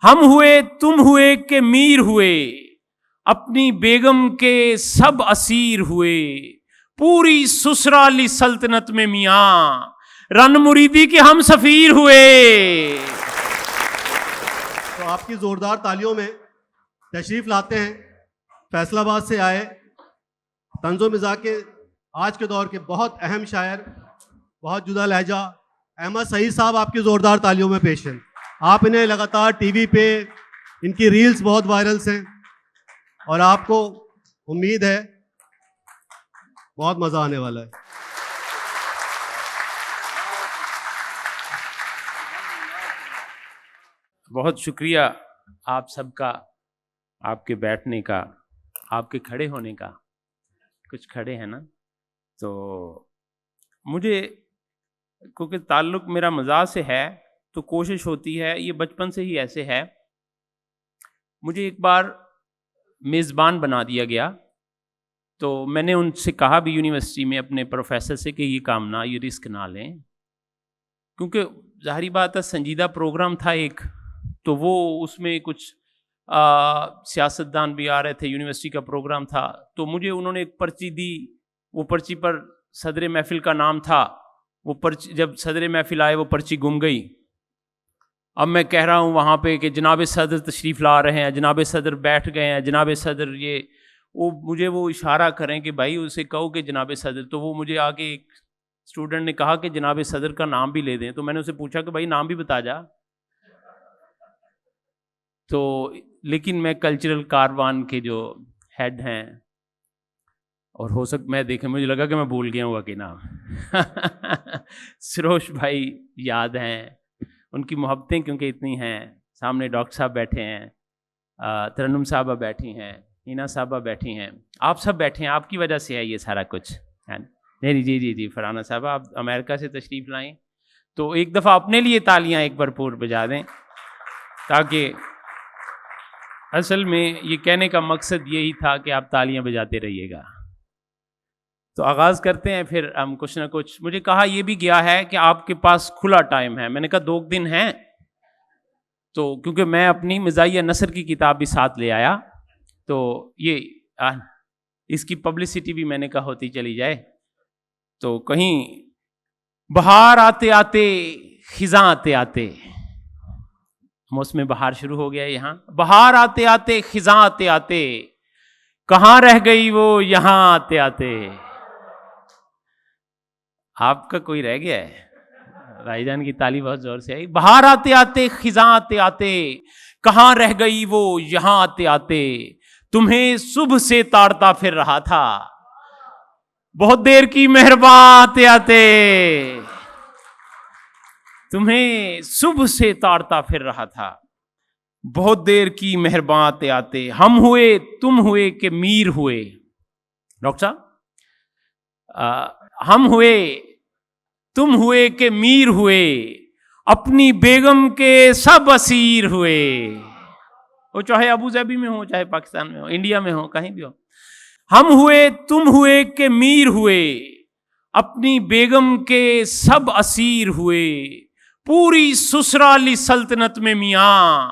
ہم ہوئے تم ہوئے کہ میر ہوئے، اپنی بیگم کے سب اسیر ہوئے، پوری سسرالی سلطنت میں میاں رن مریدی کے ہم سفیر ہوئے۔ تو آپ کی زوردار تالیوں میں تشریف لاتے ہیں فیصل آباد سے آئے طنز و مزاح کے آج کے دور کے بہت اہم شاعر، بہت جدا لہجہ احمد سعید صاحب آپ کی زوردار تالیوں میں پیش ہیں۔ آپ انہیں لگاتار ٹی وی پہ ان کی ریلز بہت وائرلس ہیں اور آپ کو امید ہے بہت مزہ آنے والا ہے۔ بہت شکریہ آپ سب کا، آپ کے بیٹھنے کا، آپ کے کھڑے ہونے کا۔ کچھ کھڑے ہیں نا، تو مجھے کیونکہ تعلق میرا مزاح سے ہے تو کوشش ہوتی ہے، یہ بچپن سے ہی ایسے ہے، مجھے ایک بار میزبان بنا دیا گیا تو میں نے ان سے کہا بھی یونیورسٹی میں اپنے پروفیسر سے کہ یہ کام نہ، یہ رسک نہ لیں، کیونکہ ظاہری بات ہے سنجیدہ پروگرام تھا ایک، تو وہ اس میں کچھ سیاستدان بھی آ رہے تھے، یونیورسٹی کا پروگرام تھا، تو مجھے انہوں نے ایک پرچی دی، وہ پرچی پر صدر محفل کا نام تھا، وہ پرچی جب صدر محفل آئے وہ پرچی گم گئی۔ اب میں کہہ رہا ہوں وہاں پہ کہ جناب صدر تشریف لا رہے ہیں، جناب صدر بیٹھ گئے ہیں، جناب صدر یہ وہ مجھے وہ اشارہ کریں کہ بھائی اسے کہو کہ جناب صدر، تو وہ مجھے آ کے ایک اسٹوڈنٹ نے کہا کہ جناب صدر کا نام بھی لے دیں، تو میں نے اسے پوچھا کہ بھائی نام بھی بتا جا، تو لیکن میں کلچرل کاروان کے جو ہیڈ ہیں، اور ہو سکتا میں دیکھیں مجھے لگا کہ میں بھول گیا ہوں کہ نام سروش بھائی یاد ہیں، ان کی محبتیں کیونکہ اتنی ہیں، سامنے ڈاکٹر صاحب بیٹھے ہیں، ترنم صاحبہ بیٹھی ہیں، ہینا صاحبہ بیٹھی ہیں، آپ سب بیٹھے ہیں، آپ کی وجہ سے ہے یہ سارا کچھ ہے۔ نہیں جی جی جی فرحانہ صاحبہ آپ امریکہ سے تشریف لائیں، تو ایک دفعہ اپنے لیے تالیاں ایک بھرپور بجا دیں، تاکہ اصل میں یہ کہنے کا مقصد یہی تھا کہ آپ تالیاں بجاتے رہیے گا۔ تو آغاز کرتے ہیں، پھر ہم کچھ نہ کچھ، مجھے کہا یہ بھی گیا ہے کہ آپ کے پاس کھلا ٹائم ہے، میں نے کہا 2 دن ہیں، تو کیونکہ میں اپنی مزاحیہ نثر کی کتاب بھی ساتھ لے آیا، تو یہ اس کی پبلسٹی بھی میں نے کہا ہوتی چلی جائے، تو کہیں بہار آتے آتے خزاں آتے آتے، موسم بہار شروع ہو گیا یہاں، بہار آتے آتے خزاں آتے آتے، کہاں رہ گئی وہ یہاں آتے آتے۔ آپ کا کوئی رہ گیا ہے؟ بھائی جان کی تالی بہت زور سے آئی۔ بہار آتے آتے خزاں آتے آتے، کہاں رہ گئی وہ یہاں آتے آتے، تمہیں صبح سے تاڑتا پھر رہا تھا، بہت دیر کی مہرباں آتے آتے، تمہیں صبح سے تاڑتا پھر رہا تھا، بہت دیر کی مہرباں آتے آتے، ہم ہوئے تم ہوئے کہ میر ہوئے۔ ڈاکٹر صاحب ہم ہوئے تم ہوئے کہ میر ہوئے، اپنی بیگم کے سب اسیر ہوئے، وہ چاہے ابو ظہبی میں ہو، چاہے پاکستان میں ہو، انڈیا میں ہو، کہیں بھی ہو، ہم ہوئے تم ہوئے کہ میر ہوئے، اپنی بیگم کے سب اسیر ہوئے، پوری سسرالی سلطنت میں میاں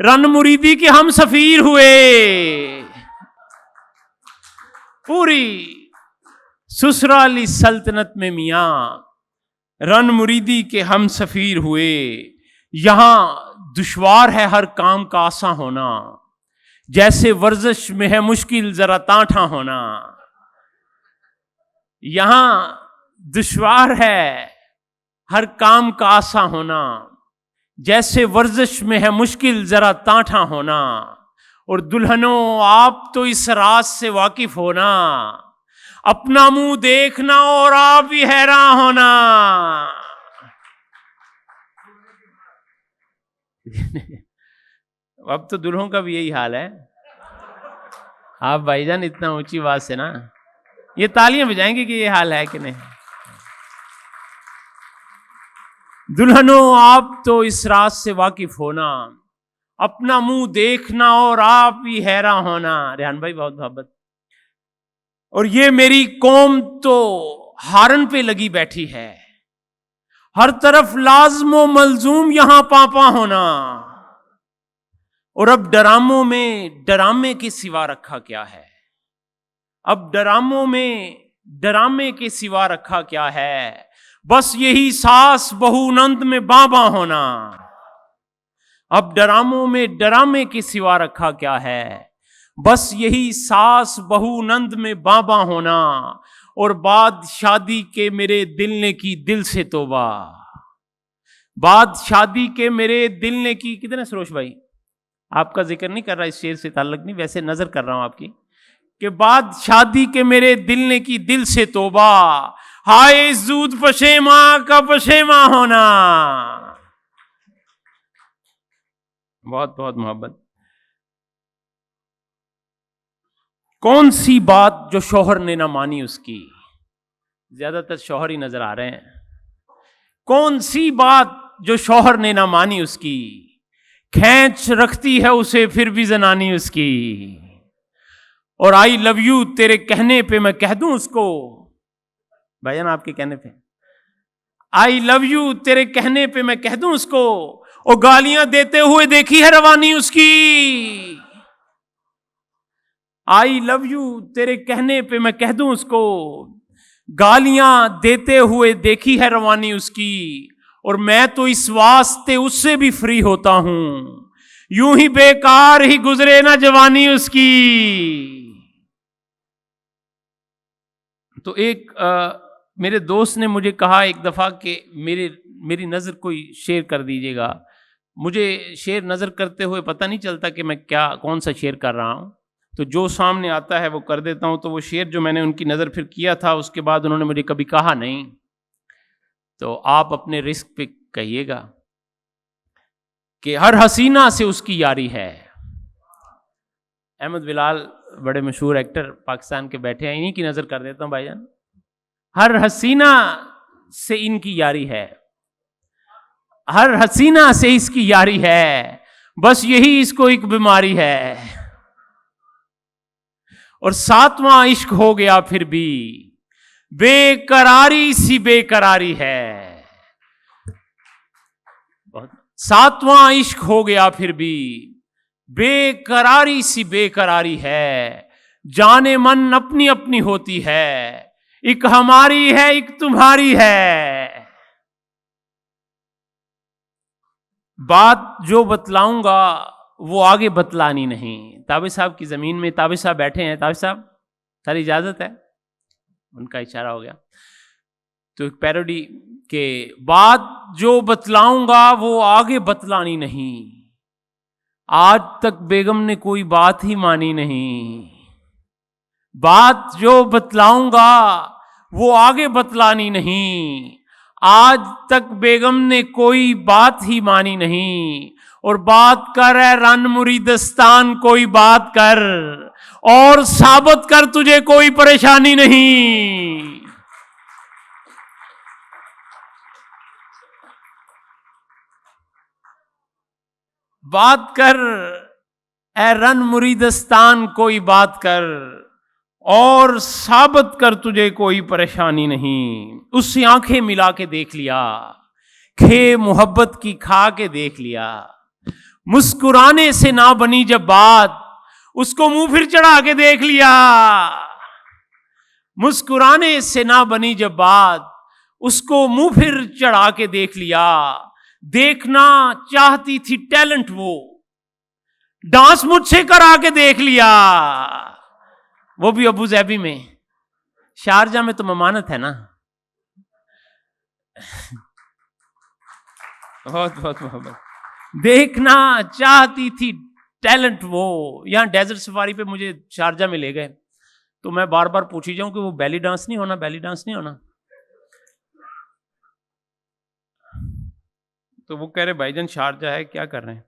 رن مریدی کے ہم سفیر ہوئے، پوری سسرالی سلطنت میں میاں رن مریدی کے ہم سفیر ہوئے، یہاں دشوار ہے ہر کام کا آساں ہونا، جیسے ورزش میں ہے مشکل ذرا تانٹھا ہونا، یہاں دشوار ہے ہر کام کا آساں ہونا، جیسے ورزش میں ہے مشکل ذرا تانٹھا ہونا، اور دلہنوں آپ تو اس راز سے واقف ہونا، اپنا منہ دیکھنا اور آپ بھی حیران ہونا۔ اب تو دلہوں کا بھی یہی حال ہے، آپ بھائی جان اتنا اونچی آواز سے نا، یہ تالیاں بجائیں گے کہ یہ حال ہے کہ نہیں۔ دلہنوں آپ تو اس راز سے واقف ہونا، اپنا منہ دیکھنا اور آپ بھی حیران ہونا۔ ریحان بھائی بہت محبت۔ اور یہ میری قوم تو ہارن پہ لگی بیٹھی ہے، ہر طرف لازم و ملزوم یہاں پاپا ہونا، اور اب ڈراموں میں ڈرامے کے سوا رکھا کیا ہے؟ اب ڈراموں میں ڈرامے کے سوا رکھا کیا ہے؟ بس یہی ساس بہو نند میں بابا ہونا. اب ڈراموں میں ڈرامے کے سوا رکھا کیا ہے؟ بس یہی ساس بہو نند میں بابا ہونا. اور بعد شادی کے میرے دل نے کی دل سے توبہ. بعد شادی کے میرے دل نے کی. کتنے سروش بھائی آپ کا ذکر نہیں کر رہا, اس شعر سے تعلق نہیں, ویسے نظر کر رہا ہوں آپ کی, کہ بعد شادی کے میرے دل نے کی دل سے توبہ. ہائے زود پشیماں کا پشیماں ہونا. بہت بہت محبت. کون سی بات جو شوہر نے نہ مانی اس کی؟ زیادہ تر شوہر ہی نظر آ رہے ہیں. کون سی بات جو شوہر نے نہ مانی اس کی؟ کھینچ رکھتی ہے اسے پھر بھی زنانی اس کی. اور آئی لو یو تیرے کہنے پہ میں کہہ دوں اس کو. بھائی جان آپ کے کہنے پہ آئی لو یو تیرے کہنے پہ میں کہہ دوں اس کو. اور گالیاں دیتے ہوئے دیکھی ہے روانی اس کی. آئی لو یو تیرے کہنے پہ میں کہہ دوں اس کو. گالیاں دیتے ہوئے دیکھی ہے روانی اس کی. اور میں تو اس واسطے اس سے بھی فری ہوتا ہوں. یوں ہی بیکار ہی گزرے نہ جوانی اس کی. تو ایک میرے دوست نے مجھے کہا ایک دفعہ کہ میری نظر کوئی شیئر کر دیجیے گا. مجھے شیئر نظر کرتے ہوئے پتہ نہیں چلتا کہ میں کون سا شیئر کر رہا ہوں. تو جو سامنے آتا ہے وہ کر دیتا ہوں. تو وہ شیئر جو میں نے ان کی نظر پھر کیا تھا, اس کے بعد انہوں نے مجھے کبھی کہا نہیں. تو آپ اپنے رسک پہ کہیے گا کہ ہر حسینہ سے اس کی یاری ہے. احمد بلال بڑے مشہور ایکٹر پاکستان کے بیٹھے ہیں, انہی کی نظر کر دیتا ہوں بھائی جان. ہر حسینہ سے ان کی یاری ہے. ہر حسینہ سے اس کی یاری ہے. بس یہی اس کو ایک بیماری ہے. اور ساتواں عشق ہو گیا پھر بھی بے قراری سی بے قراری ہے. ساتواں عشق ہو گیا پھر بھی بے قراری سی بے قراری ہے. جانے من اپنی اپنی ہوتی ہے. ایک ہماری ہے ایک تمہاری ہے. بات جو بتلاؤں گا وہ آگے بتلانی نہیں. تابع صاحب کی زمین میں تابع صاحب بیٹھے ہیں. تابع صاحب ساری اجازت ہے؟ ان کا اشارہ ہو گیا. تو ایک پیروڈی کہ بات جو بتلاؤں گا وہ آگے بتلانی نہیں. آج تک بیگم نے کوئی بات ہی مانی نہیں. بات جو بتلاؤں گا وہ آگے بتلانی نہیں. آج تک بیگم نے کوئی بات ہی مانی نہیں. اور بات کر اے رن مریدستان کوئی بات کر, اور ثابت کر تجھے کوئی پریشانی نہیں. بات کر اے رن مریدستان کوئی بات کر, اور ثابت کر تجھے کوئی پریشانی نہیں. اس سے آنکھیں ملا کے دیکھ لیا, کھے محبت کی کھا کے دیکھ لیا. مسکرانے سے نہ بنی جب بات, اس کو منہ پھر چڑھا کے دیکھ لیا. مسکرانے سے نہ بنی جب بات, اس کو منہ پھر چڑھا کے دیکھ لیا. دیکھنا چاہتی تھی ٹیلنٹ وہ, ڈانس مجھ سے کرا کے دیکھ لیا. وہ بھی ابو ظہبی میں. شارجہ میں تو ممانت ہے نا. بہت بہت محبت. دیکھنا چاہتی تھی ٹیلنٹ وہ. یہاں ڈیزرٹ سفاری پہ مجھے شارجہ میں لے گئے, تو میں بار بار پوچھی جاؤں کہ وہ بیلی ڈانس نہیں ہونا, بیلی ڈانس نہیں ہونا. تو وہ کہہ رہے بھائی جان شارجہ ہے, کیا کر رہے ہیں.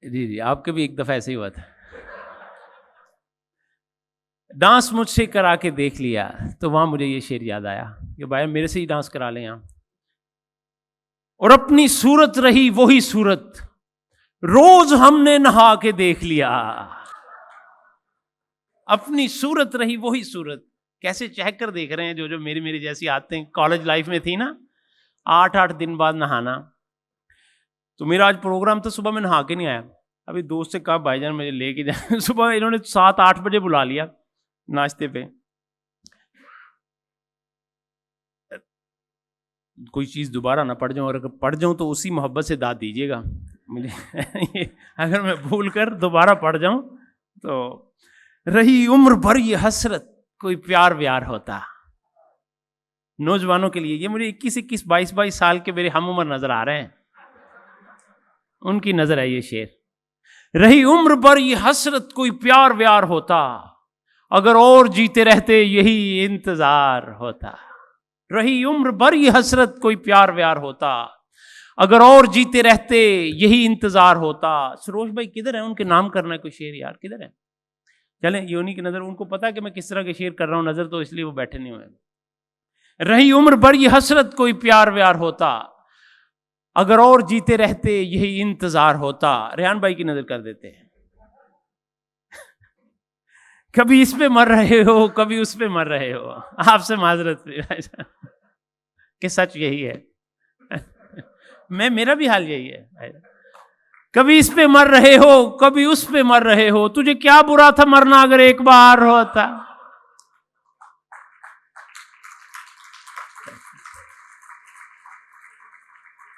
جی آپ کے بھی ایک دفعہ ایسے ہی ہوا تھا. ڈانس مجھ سے کرا کے دیکھ لیا. تو وہاں مجھے یہ شعر یاد آیا کہ بھائی میرے سے ہی ڈانس کرا لیں یہاں. اور اپنی صورت رہی وہی صورت, روز ہم نے نہا کے دیکھ لیا. اپنی صورت رہی وہی صورت, کیسے چہک کر دیکھ رہے ہیں جو میری جیسی عادتیں کالج لائف میں تھی نا, 8 دن بعد نہانا. تو میرا آج پروگرام تھا, صبح میں نہا کے نہیں آیا. ابھی دوست سے کہا بھائی جان مجھے لے کے جائیں. صبح انہوں نے 7-8 بجے بلا لیا ناشتے پہ. کوئی چیز دوبارہ نہ پڑھ جاؤں, اور اگر پڑھ جاؤں تو اسی محبت سے داد دیجیے گا مجھے. اگر میں بھول کر دوبارہ پڑھ جاؤں تو رہی عمر بھر یہ حسرت کوئی پیار ویار ہوتا. نوجوانوں کے لیے یہ مجھے 21 22 سال کے میرے ہم عمر نظر آ رہے ہیں, ان کی نظر ہے یہ شعر. رہی عمر بھر یہ حسرت کوئی پیار ویار ہوتا, اگر اور جیتے رہتے یہی انتظار ہوتا. رہی عمر بھر یہ حسرت کوئی پیار ویار ہوتا, اگر اور جیتے رہتے یہی انتظار ہوتا. سروش بھائی کدھر ہیں؟ ان کے نام کرنا ہے کوئی شعر یار, کدھر ہے؟ چلیں یونی کی نظر, ان کو پتا کہ میں کس طرح کے شعر کر رہا ہوں نظر, تو اس لیے وہ بیٹھے نہیں ہوئے. رہی عمر بھر یہ حسرت کوئی پیار ویار ہوتا, اگر اور جیتے رہتے یہی انتظار ہوتا. ریحان بھائی کی نظر کر دیتے ہیں. کبھی اس پہ مر رہے ہو کبھی اس پہ مر رہے ہو. آپ سے معذرت کہ سچ یہی ہے, میرا بھی حال یہی ہے. کبھی اس پہ مر رہے ہو کبھی اس پہ مر رہے ہو, تجھے کیا برا تھا مرنا اگر ایک بار ہوتا.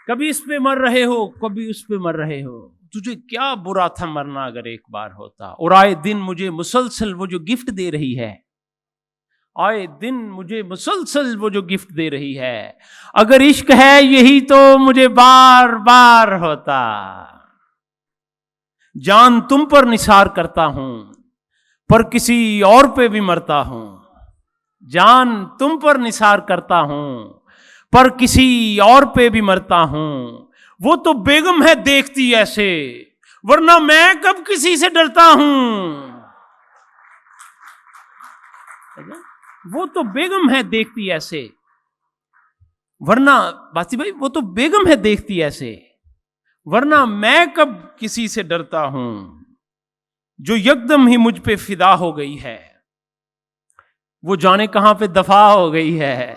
کبھی اس پہ مر رہے ہو کبھی اس پہ مر رہے ہو, تجھے کیا برا تھا مرنا اگر ایک بار ہوتا. اور آئے دن مجھے مسلسل وہ جو گفٹ دے رہی ہے, آئے دن مجھے مسلسل وہ جو گفٹ دے رہی ہے, اگر عشق ہے یہی تو مجھے بار بار ہوتا. جان تم پر نثار کرتا ہوں پر کسی اور پہ بھی مرتا ہوں. جان تم پر نثار کرتا ہوں پر کسی اور پہ بھی مرتا ہوں. وہ تو بیگم ہے دیکھتی ایسے, ورنہ میں کب کسی سے ڈرتا ہوں. وہ تو بیگم ہے دیکھتی ایسے, ورنہ باسی بھائی وہ تو بیگم ہے دیکھتی ایسے, ورنہ میں کب کسی سے ڈرتا ہوں. جو یکدم ہی مجھ پہ فدا ہو گئی ہے, وہ جانے کہاں پہ دفع ہو گئی ہے.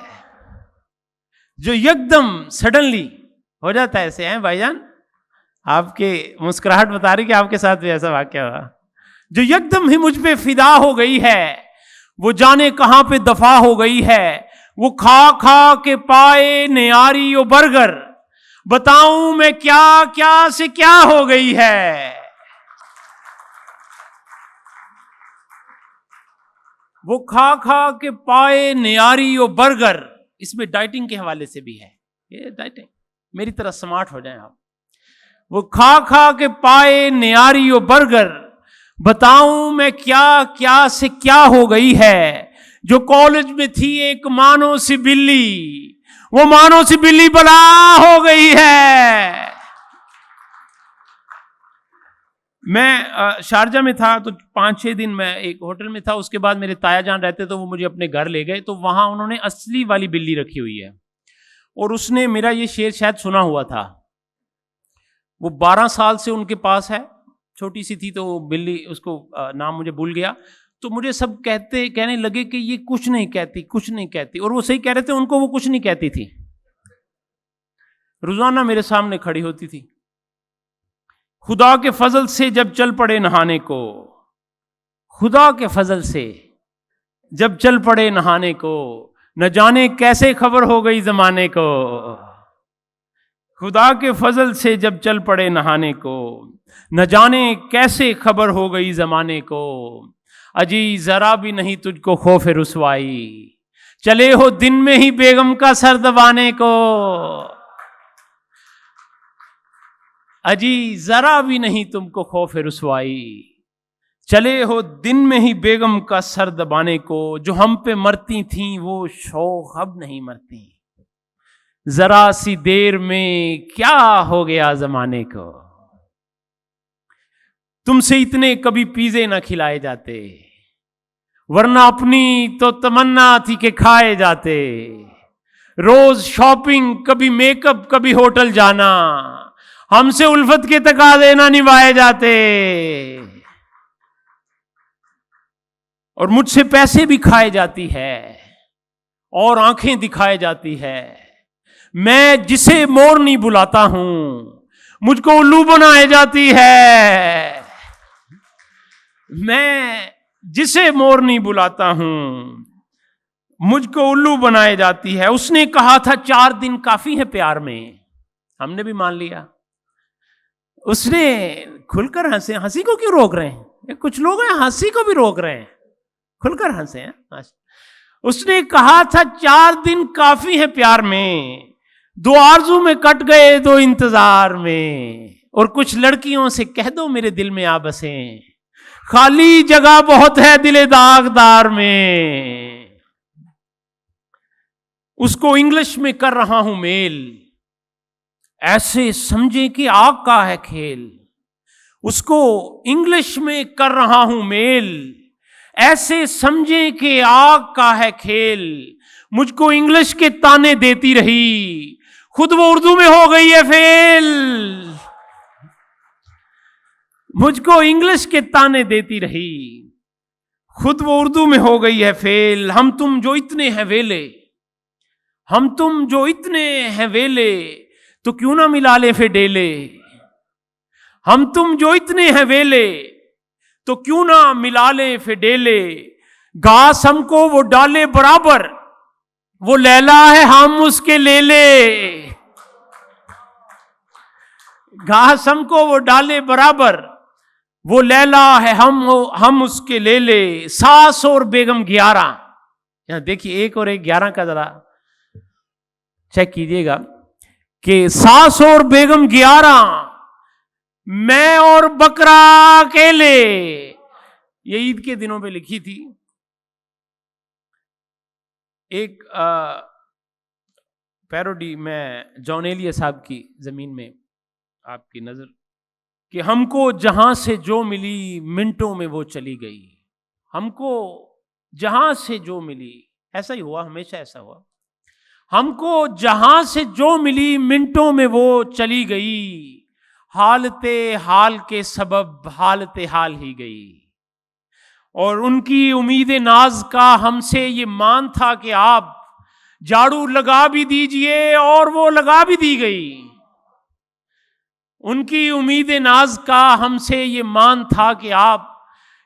جو یکدم سڈنلی ہو جاتا ہے ایسے ہیں بھائی جان, آپ کے مسکراہٹ بتا رہی کہ آپ کے ساتھ بھی ایسا واقعہ ہوا. جو یکدم ہی مجھ پہ فدا ہو گئی ہے, وہ جانے کہاں پہ دفع ہو گئی ہے. وہ کھا کھا کے پائے نیاری و برگر, بتاؤں میں کیا کیا سے کیا ہو گئی ہے. وہ کھا کھا کے پائے نیاری و برگر, اس میں ڈائٹنگ کے حوالے سے بھی ہے. یہ ڈائٹنگ میری طرح سمارٹ ہو جائیں آپ. وہ کھا کھا کے پائے نیاری و برگر, بتاؤں میں کیا کیا سے کیا ہو گئی ہے. جو کالج میں تھی ایک مانو سی بلی, وہ مانو سی بلی بلا ہو گئی ہے. میں شارجہ میں تھا تو 5-6 دن میں ایک ہوٹل میں تھا. اس کے بعد میرے تایا جان رہتے تو وہ مجھے اپنے گھر لے گئے, تو وہاں انہوں نے اصلی والی بلی رکھی ہوئی ہے, اور اس نے میرا یہ شعر شاید سنا ہوا تھا. وہ 12 سال سے ان کے پاس ہے, چھوٹی سی تھی تو وہ بلی, اس کو نام مجھے بھول گیا. تو مجھے سب کہنے لگے کہ یہ کچھ نہیں کہتی کچھ نہیں کہتی, اور وہ صحیح کہہ رہے تھے, ان کو وہ کچھ نہیں کہتی تھی. روزانہ میرے سامنے کھڑی ہوتی تھی. خدا کے فضل سے جب چل پڑے نہانے کو, خدا کے فضل سے جب چل پڑے نہانے کو, نہ جانے کیسے خبر ہو گئی زمانے کو. خدا کے فضل سے جب چل پڑے نہانے کو, نہ جانے کیسے خبر ہو گئی زمانے کو. اجی ذرا بھی نہیں تجھ کو خوف رسوائی, چلے ہو دن میں ہی بیگم کا سر دبانے کو. اجی ذرا بھی نہیں تم کو خوف رسوائی, چلے ہو دن میں ہی بیگم کا سر دبانے کو. جو ہم پہ مرتی تھیں وہ شوق اب نہیں مرتی, ذرا سی دیر میں کیا ہو گیا زمانے کو. تم سے اتنے کبھی پیزے نہ کھلائے جاتے, ورنہ اپنی تو تمنا تھی کہ کھائے جاتے. روز شاپنگ کبھی میک اپ کبھی ہوٹل جانا, ہم سے الفت کے تقاضے نہ نبھائے جاتے. اور مجھ سے پیسے بھی کھائے جاتی ہے اور آنکھیں دکھائے جاتی ہے. میں جسے مور نہیں بلاتا ہوں مجھ کو الو بنائے جاتی ہے. میں جسے مور نہیں بلاتا ہوں مجھ کو الو بنائے جاتی ہے. اس نے کہا تھا 4 دن کافی ہے پیار میں. ہم نے بھی مان لیا. اس نے کھل کر ہنسے. ہنسی کو کیوں روک رہے ہیں؟ کچھ لوگ ہیں ہنسی کو بھی روک رہے ہیں. کھل کر ہنسے ہیں. اس نے کہا تھا 4 دن کافی ہے پیار میں. 2 آرزو میں کٹ گئے 2 انتظار میں. اور کچھ لڑکیوں سے کہہ دو میرے دل میں آ بسیں. خالی جگہ بہت ہے دل داغدار میں. اس کو انگلش میں کر رہا ہوں میل. ایسے سمجھے کہ آگ کا ہے کھیل. اس کو انگلش میں کر رہا ہوں میل. ایسے سمجھے کہ آگ کا ہے کھیل. مجھ کو انگلش کے تانے دیتی رہی خود وہ اردو میں ہو گئی ہے فیل. مجھ کو انگلش کے تانے دیتی رہی خود وہ اردو میں ہو گئی ہے فیل. ہم تم جو اتنے ہیں ویلے ہم تم جو اتنے ہیں ویلے تو کیوں نہ ملا لے پھر ڈیلے. ہم تم جو اتنے ہیں ویلے تو کیوں نہ ملا لے پھر ڈیلے. گھاس ہم کو وہ ڈالے برابر وہ لیلا ہے ہم اس کے لے لے. گھاس ہم کو وہ ڈالے برابر وہ لیلا ہے ہم اس کے لے لے. ساس اور بیگم 11. یہاں دیکھیے 1 اور 1 11 کا ذرا چیک کیجئے گا کہ ساس اور بیگم 11 میں اور بکرا اکیلے. یہ عید کے دنوں پہ لکھی تھی. ایک پیروڈی میں جان ایلیا صاحب کی زمین میں آپ کی نظر کہ ہم کو جہاں سے جو ملی منٹوں میں وہ چلی گئی. ہم کو جہاں سے جو ملی. ایسا ہی ہوا, ہمیشہ ایسا ہوا. ہم کو جہاں سے جو ملی منٹوں میں وہ چلی گئی. حالت حال کے سبب حالت حال ہی گئی. اور ان کی امید ناز کا ہم سے یہ مان تھا کہ آپ جھاڑو لگا بھی دیجئے اور وہ لگا بھی دی گئی. ان کی امید ناز کا ہم سے یہ مان تھا کہ آپ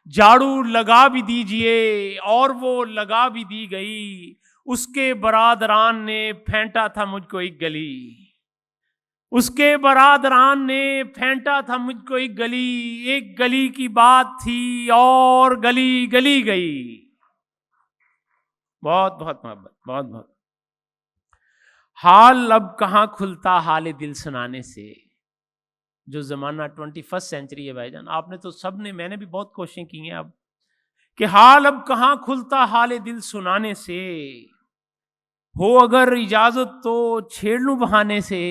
جھاڑو لگا بھی دیجئے اور وہ لگا بھی دی گئی. اس کے برادران نے پھینٹا تھا مجھ کو ایک گلی. اس کے برادران نے پھینٹا تھا مجھ کو ایک گلی. ایک گلی کی بات تھی اور گلی گلی گئی. بہت بہت محبت, بہت بہت. حال اب کہاں کھلتا حال دل سنانے سے. جو زمانہ 21 سینچری ہے بھائی جان, آپ نے تو سب نے, میں نے بھی بہت کوششیں کی ہیں اب کہ حال اب کہاں کھلتا حال دل سنانے سے. ہو اگر اجازت تو چھیڑ لوں بہانے سے.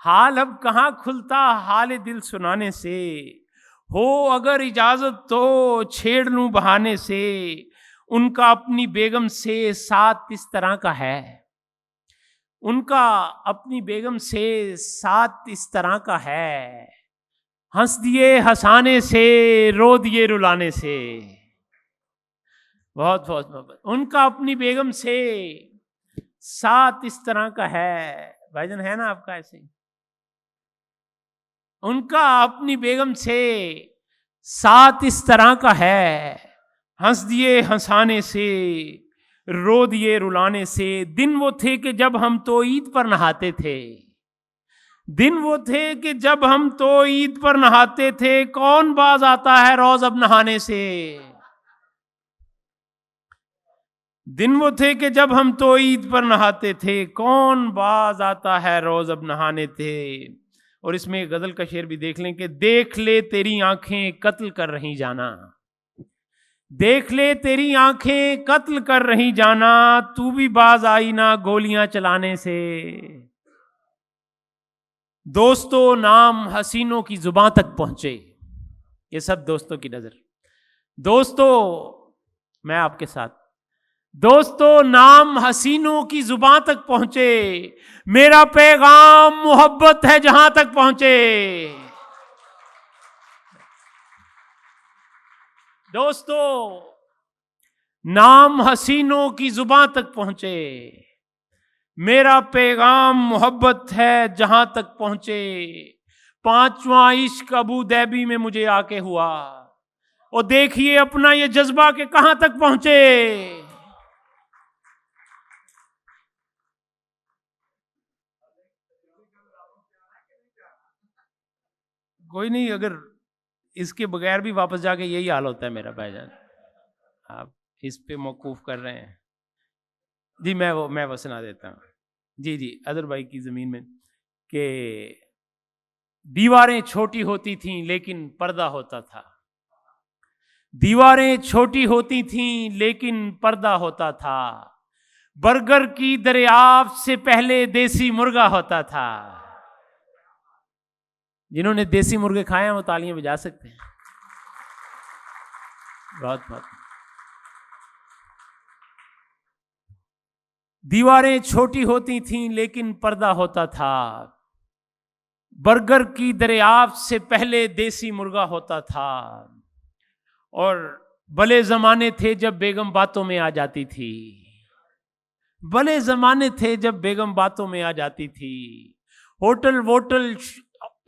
حال اب کہاں کھلتا حال دل سنانے سے. ہو اگر اجازت تو چھیڑ لوں بہانے سے. ان کا اپنی بیگم سے ساتھ اس طرح کا ہے. ان کا اپنی بیگم سے ساتھ اس طرح کا ہے. ہنس دیے ہنسانے سے رو دیے رلانے سے. بہت بہت محبت. ان کا اپنی بیگم سے ساتھ اس طرح کا ہے. بھائی جان ہے نا آپ کا ایسے. ان کا اپنی بیگم سے ساتھ اس طرح کا ہے. ہنس دیے ہنسانے سے رو دیے رلانے سے. دن وہ تھے کہ جب ہم تو عید پر نہاتے تھے. دن وہ تھے کہ جب ہم تو عید پر نہاتے تھے. کون باز آتا ہے روز اب نہانے سے. دن وہ تھے کہ جب ہم تو عید پر نہاتے تھے. کون باز آتا ہے روز اب نہانے تھے. اور اس میں غزل کا شعر بھی دیکھ لیں کہ دیکھ لے تیری آنکھیں قتل کر رہی جانا. دیکھ لے تیری آنکھیں قتل کر رہی جانا. تو بھی باز آئی نہ گولیاں چلانے سے. دوستو نام حسینوں کی زباں تک پہنچے. یہ سب دوستوں کی نظر. دوستو میں آپ کے ساتھ. دوستو نام حسینوں کی زباں تک پہنچے. میرا پیغام محبت ہے جہاں تک پہنچے. دوستو نام حسینوں کی زباں تک پہنچے، میرا پیغام محبت ہے جہاں تک پہنچے، 5واں عشق ابو دھابی میں مجھے آ کے ہوا، اور دیکھیے اپنا یہ جذبہ کہ کہاں تک پہنچے۔ کوئی نہیں، اگر اس کے بغیر بھی واپس جا کے یہی حال ہوتا ہے میرا بھائی جان، آپ اس پہ موقوف کر رہے ہیں۔ جی میں وہ سنا دیتا ہوں۔ جی اظہر بھائی کی زمین میں کہ دیواریں چھوٹی ہوتی تھیں لیکن پردہ ہوتا تھا، دیواریں چھوٹی ہوتی تھیں لیکن پردہ ہوتا تھا، برگر کی دریافت سے پہلے دیسی مرغا ہوتا تھا۔ جنہوں نے دیسی مرغے کھائے ہیں وہ تالیاں بجا سکتے ہیں۔ بہت دیواریں چھوٹی ہوتی تھیں لیکن پردہ ہوتا تھا، برگر کی دریافت سے پہلے دیسی مرغا ہوتا تھا، اور بھلے زمانے تھے جب بیگم باتوں میں آ جاتی تھی، بھلے زمانے تھے جب بیگم باتوں میں آ جاتی تھی، ہوٹل ووٹل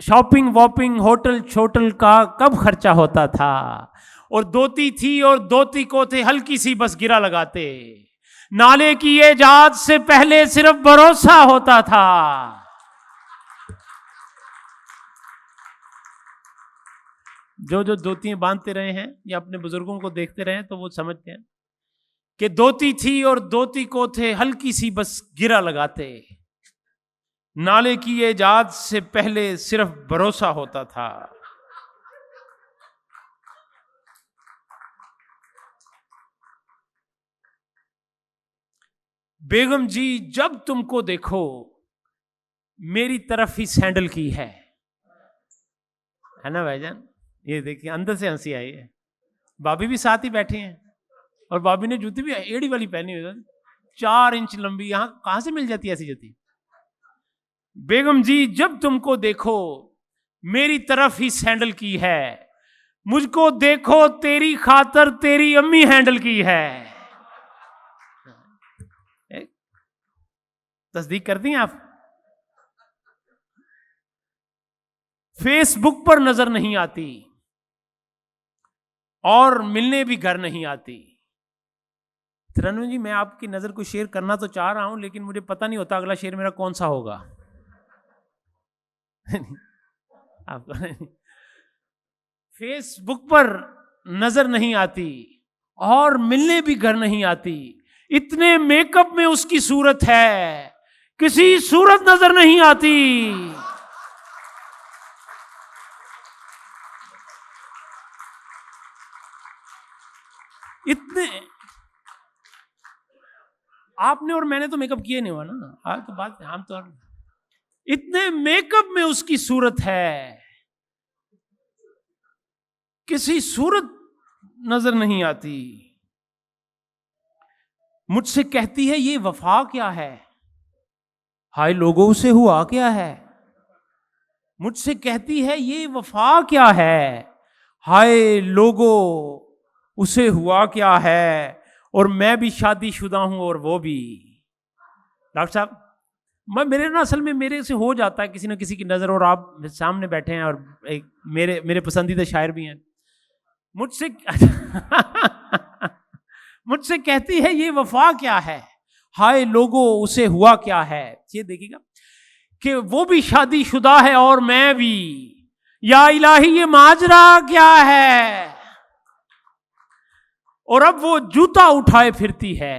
شاپنگ واپنگ ہوٹل چھوٹل کا کب خرچہ ہوتا تھا، اور دوتی تھی اور دوتی کو تھے ہلکی سی بس گرا لگاتے، نالے کی ایجاد سے پہلے صرف بھروسہ ہوتا تھا۔ جو دوتیاں باندھتے رہے ہیں یا اپنے بزرگوں کو دیکھتے رہے ہیں تو وہ سمجھتے ہیں کہ دوتی تھی اور دوتی کو تھے ہلکی سی بس گرا لگاتے، نالے کی ایجاد سے پہلے صرف بھروسہ ہوتا تھا۔ بیگم جی جب تم کو دیکھو میری طرف ہی سینڈل کی ہے نا بھائی جان؟ یہ دیکھیے اندر سے ہنسی آئی ہے۔ بابی بھی ساتھ ہی بیٹھے ہیں، اور بابی نے جوتی بھی ایڑی والی پہنی ہوئی ہے، 4 انچ لمبی، یہاں کہاں سے مل جاتی ہے ایسی جوتی؟ بیگم جی جب تم کو دیکھو میری طرف ہی سینڈل کی ہے، مجھ کو دیکھو تیری خاطر تیری امی ہینڈل کی ہے۔ تصدیق کرتی ہیں آپ؟ فیس بک پر نظر نہیں آتی اور ملنے بھی گھر نہیں آتی۔ ترنم جی میں آپ کی نظر کو شیئر کرنا تو چاہ رہا ہوں، لیکن مجھے پتہ نہیں ہوتا اگلا شیئر میرا کون سا ہوگا۔ آپ فیس بک پر نظر نہیں آتی اور ملنے بھی گھر نہیں آتی، اتنے میک اپ میں اس کی صورت ہے کسی صورت نظر نہیں آتی۔ اتنے آپ نے اور میں نے تو میک اپ کیے نہیں ہوا نا، آپ تو بات عام طور اتنے میک اپ میں اس کی صورت ہے کسی صورت نظر نہیں آتی۔ مجھ سے کہتی ہے یہ وفا کیا ہے، ہائے لوگوں اسے ہوا کیا ہے۔ مجھ سے کہتی ہے یہ وفا کیا ہے، ہائے لوگوں اسے ہوا کیا ہے، اور میں بھی شادی شدہ ہوں اور وہ بھی۔ ڈاکٹر صاحب میرے نا اصل میں میرے سے ہو جاتا ہے کسی نہ کسی کی نظر، اور آپ سامنے بیٹھے ہیں اور میرے پسندیدہ شاعر بھی ہیں، مجھ سے کہتی ہے یہ وفا کیا ہے، ہائے لوگوں اسے ہوا کیا ہے۔ یہ دیکھیے گا کہ وہ بھی شادی شدہ ہے اور میں بھی، یا الہی یہ ماجرا کیا ہے، اور اب وہ جوتا اٹھائے پھرتی ہے،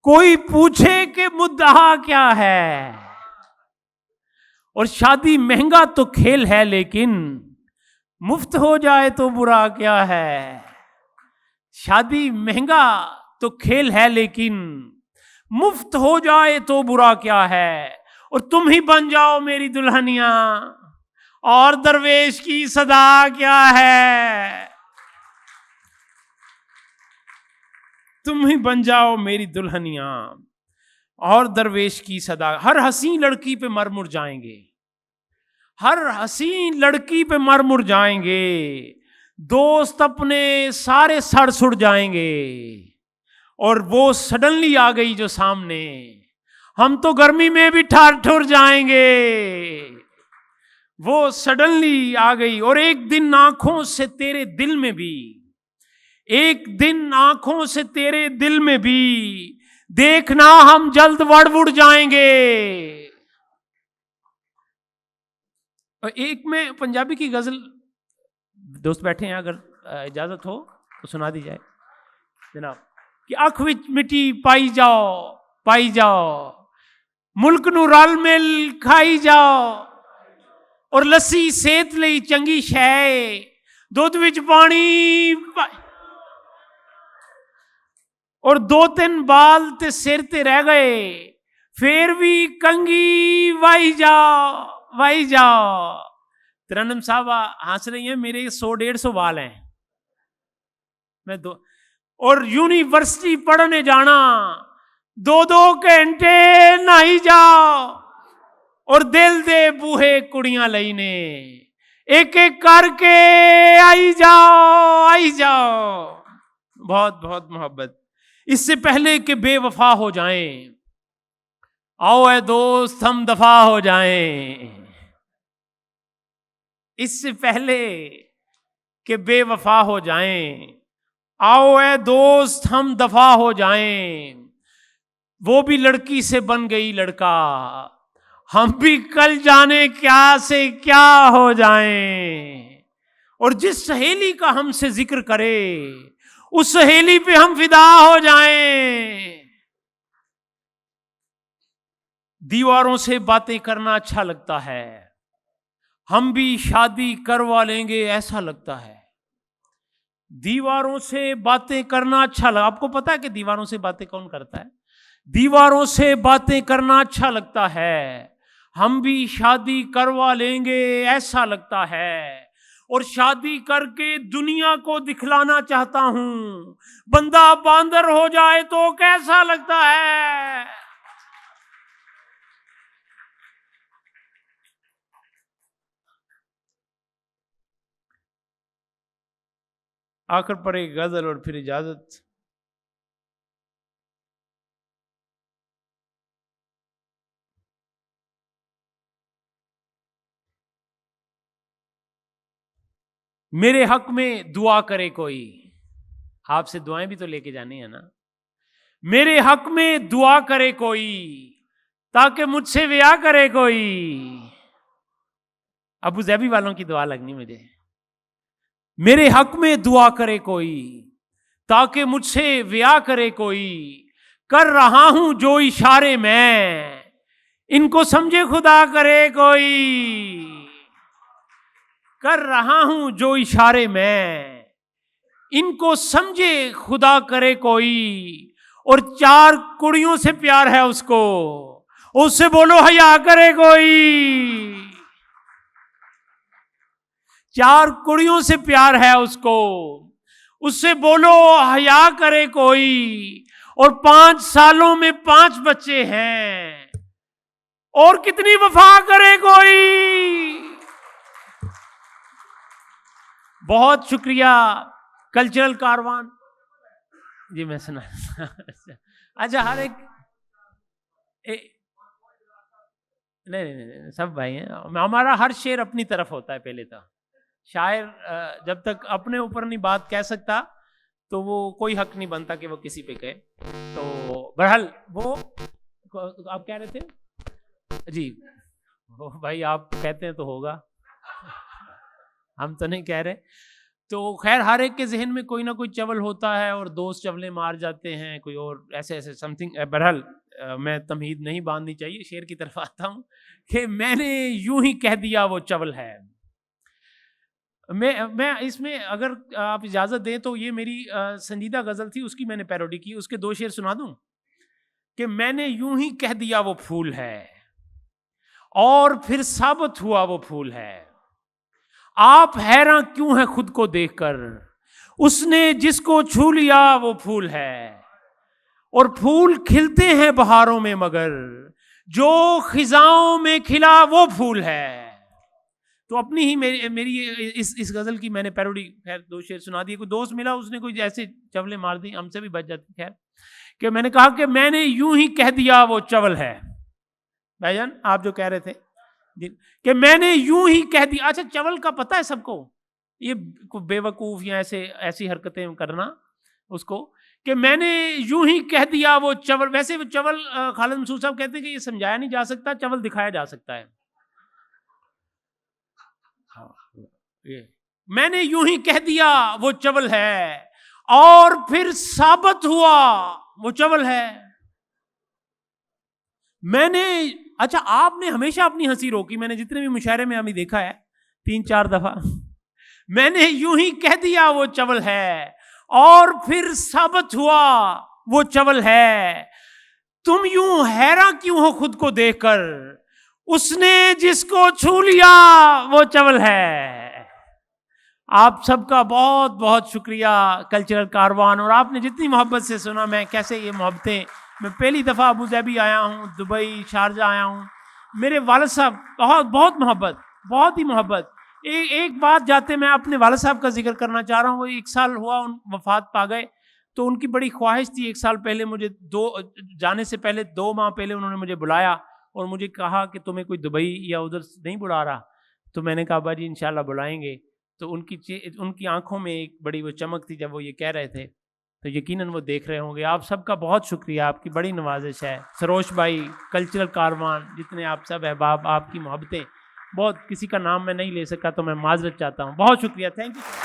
کوئی پوچھے کہ مدعا کیا ہے، اور شادی مہنگا تو کھیل ہے لیکن مفت ہو جائے تو برا کیا ہے۔ شادی مہنگا تو کھیل ہے لیکن مفت ہو جائے تو برا کیا ہے، اور تم ہی بن جاؤ میری دلہنیاں، اور درویش کی صدا کیا ہے۔ تم ہی بن جاؤ میری دلہنیاں اور درویش کی صدا۔ ہر حسین لڑکی پہ مر مر جائیں گے، ہر حسین لڑکی پہ مر مر جائیں گے، دوست اپنے سارے سڑ سڑ جائیں گے، اور وہ سڈنلی آ گئی جو سامنے، ہم تو گرمی میں بھی ٹھار ٹھور جائیں گے، وہ سڈنلی آ گئی۔ اور ایک دن آنکھوں سے تیرے دل میں بھی، ایک دن آنکھوں سے تیرے دل میں بھی دیکھنا ہم جلد وڑ وڑ جائیں گے۔ اور ایک میں پنجابی کی غزل، دوست بیٹھے ہیں اگر اجازت ہو تو سنا دی جائے جناب، کہ اکھ وچ مٹی پائی جاؤ پائی جاؤ، ملک نو رل مل کھائی جاؤ، اور لسی صحت لئی چنگی شے، دودھ وچ پانی اور 2-3 بال تے سر تے رہ گئے، پھر بھی کنگھی وائی جاؤ وائی جاؤ۔ ترنم صاحب ہنس رہی ہیں، میرے 100-150 بال ہیں، میں اور یونیورسٹی پڑھنے جانا 2-2 گھنٹے نہائی جاؤ، اور دل دے بوہے کڑیاں لئی نے، ایک ایک کر کے آئی جاؤ آئی جاؤ۔ بہت بہت محبت۔ اس سے پہلے کہ بے وفا ہو جائیں، آؤ اے دوست ہم دفع ہو جائیں۔ اس سے پہلے کہ بے وفا ہو جائیں، آؤ اے دوست ہم دفع ہو جائیں۔ وہ بھی لڑکی سے بن گئی لڑکا، ہم بھی کل جانے کیا سے کیا ہو جائیں۔ اور جس سہیلی کا ہم سے ذکر کرے، اس سہیلی پہ ہم فدا ہو جائیں۔ دیواروں سے باتیں کرنا اچھا لگتا ہے، ہم بھی شادی کروا لیں گے ایسا لگتا ہے۔ دیواروں سے باتیں کرنا اچھا لگتا، آپ کو پتا ہے کہ دیواروں سے باتیں کون کرتا ہے؟ دیواروں سے باتیں کرنا اچھا لگتا ہے، ہم بھی شادی کروا لیں گے ایسا لگتا ہے۔ اور شادی کر کے دنیا کو دکھلانا چاہتا ہوں، بندہ باندر ہو جائے تو کیسا لگتا ہے۔ آخر پر ایک غزل اور پھر اجازت۔ میرے حق میں دعا کرے کوئی، آپ سے دعائیں بھی تو لے کے جانی ہے نا۔ میرے حق میں دعا کرے کوئی، تاکہ مجھ سے بیاہ کرے کوئی۔ ابو ظبی والوں کی دعا لگنی مجھے۔ میرے حق میں دعا کرے کوئی، تاکہ مجھ سے بیاہ کرے کوئی، کر رہا ہوں جو اشارے میں، ان کو سمجھے خدا کرے کوئی۔ کر رہا ہوں جو اشارے میں، ان کو سمجھے خدا کرے کوئی۔ اور 4 کڑیوں سے پیار ہے اس کو، اس سے بولو حیا کرے کوئی۔ 4 کڑیوں سے پیار ہے اس کو، اس سے بولو حیا کرے کوئی۔ اور 5 سالوں میں 5 بچے ہیں، اور کتنی وفا کرے کوئی۔ بہت شکریہ کلچرل کاروان جی، میں سنا اچھا ہر ایک نہیں سب بھائی ہیں، ہمارا ہر شعر اپنی طرف ہوتا ہے۔ پہلے تو شاعر جب تک اپنے اوپر نہیں بات کہہ سکتا تو وہ کوئی حق نہیں بنتا کہ وہ کسی پہ کہے۔ تو بہرحال وہ آپ کہہ رہے تھے جی، بھائی آپ کہتے ہیں تو ہوگا، ہم تو نہیں کہہ رہے۔ تو خیر ہر ایک کے ذہن میں کوئی نہ کوئی چول ہوتا ہے، اور دوست چولے مار جاتے ہیں، کوئی اور ایسے ایسے سم تھنگ۔ بہرحال میں تمہید نہیں باندھنی چاہیے، شعر کی طرف آتا ہوں کہ میں نے یوں ہی کہہ دیا وہ چول ہے۔ میں اس میں اگر آپ اجازت دیں تو یہ میری سنجیدہ غزل تھی، اس کی میں نے پیروڈی کی۔ اس کے 2 شعر سنا دوں کہ میں نے یوں ہی کہہ دیا وہ پھول ہے، اور پھر ثابت ہوا وہ پھول ہے۔ آپ حیراں کیوں ہیں خود کو دیکھ کر، اس نے جس کو چھو لیا وہ پھول ہے۔ اور پھول کھلتے ہیں بہاروں میں، مگر جو خزاؤں میں کھلا وہ پھول ہے۔ تو اپنی ہی میری اس غزل کی میں نے پیروڈی خیر 2 شعر سنا دیے. کوئی دوست ملا اس نے کوئی ایسے چولے مار دی, ہم سے بھی بچ جاتی. خیر کہ میں نے کہا کہ میں نے یوں ہی کہہ دیا وہ چول ہے. بھائی جان آپ جو کہہ رہے تھے کہ میں نے یوں ہی کہہ دیا. اچھا چول کا پتہ ہے سب کو, یہ بے وقوف یا ایسی حرکتیں کرنا اس کو, کہ میں نے یوں ہی کہہ دیا وہ چول. ویسے وہ چول خالد مسعود صاحب کہتے ہیں کہ یہ سمجھایا نہیں جا سکتا, چول دکھایا جا سکتا ہے. میں نے یوں ہی کہہ دیا وہ چول ہے اور پھر ثابت ہوا وہ چول ہے. میں نے اچھا آپ نے ہمیشہ اپنی ہنسی روکی, میں نے جتنے بھی مشاعرے میں ابھی دیکھا ہے 3-4 دفعہ. میں نے یوں ہی کہہ دیا وہ چول ہے اور پھر ثابت ہوا وہ چول ہے. تم یوں حیران کیوں ہو خود کو دیکھ کر, اس نے جس کو چھو لیا وہ چول ہے. آپ سب کا بہت بہت شکریہ کلچرل کاروان, اور آپ نے جتنی محبت سے سنا. میں کیسے یہ محبتیں, میں پہلی دفعہ ابو ظہبی آیا ہوں, دبئی شارجہ آیا ہوں. میرے والد صاحب بہت بہت محبت, بہت ہی محبت. ایک بات جاتے میں اپنے والد صاحب کا ذکر کرنا چاہ رہا ہوں. وہ 1 سال ہوا ان وفات پا گئے, تو ان کی بڑی خواہش تھی 1 سال پہلے مجھے جانے سے پہلے 2 ماہ پہلے انہوں نے مجھے بلایا اور مجھے کہا کہ تمہیں کوئی دبئی یا ادھر نہیں بلا رہا. تو میں نے کہا ابا جی انشاءاللہ بلائیں گے. تو ان کی آنکھوں میں ایک بڑی وہ چمک تھی جب وہ یہ کہہ رہے تھے, تو یقیناً وہ دیکھ رہے ہوں گے. آپ سب کا بہت شکریہ, آپ کی بڑی نوازش ہے. سروش بھائی, کلچرل کاروان, جتنے آپ سب احباب, آپ کی محبتیں, بہت کسی کا نام میں نہیں لے سکا تو میں معذرت چاہتا ہوں. بہت شکریہ, تھینک یو.